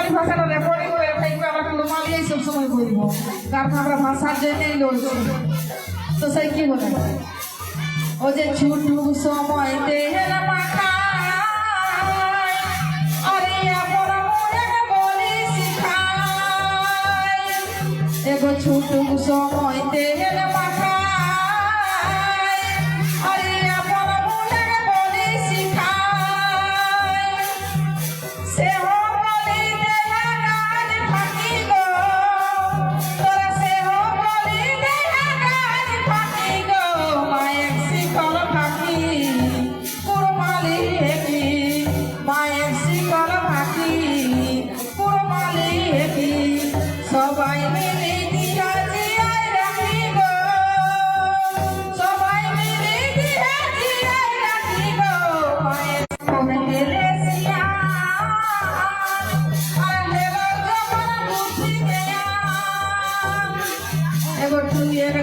কুড়মালি ভাষাটা রেকর্ডিং করে থাকবে, আমরা কুড়মালি এই সব সময় বলবো, কারণ আমরা ভাষার জন্যই লড়ছি। তো সেই কি বলে, ও যে ছুটু সময় দেহের মাথা এগো ছুটু সময় দেহের মাথা আরিয়া পরা মনে বলি শিখায় সে বলি দেহা গান ফাঁকি গো তোরা সে বলি দেহা গান ফাঁকি গো মায়ের শিকল ফাঁকি কুড়মালি হেকি মায়ের শিকল ফাঁকি কুড়মালি হেকি সবাই মিলে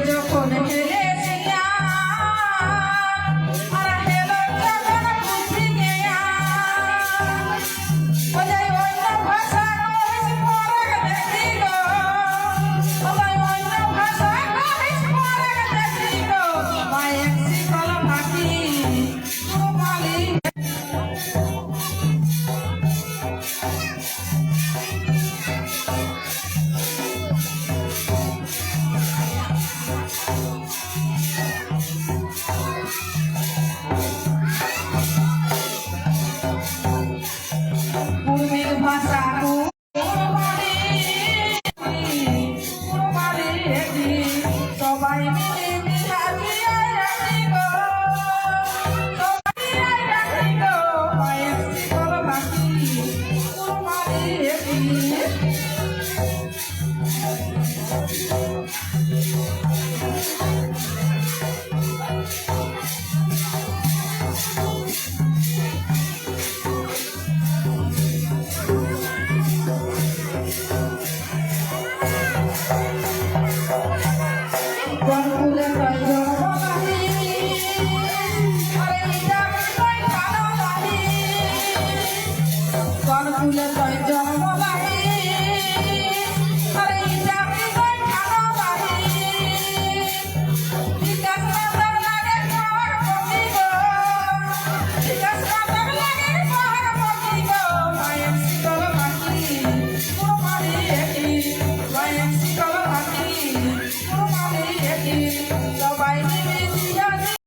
যখন হেলে ফুলে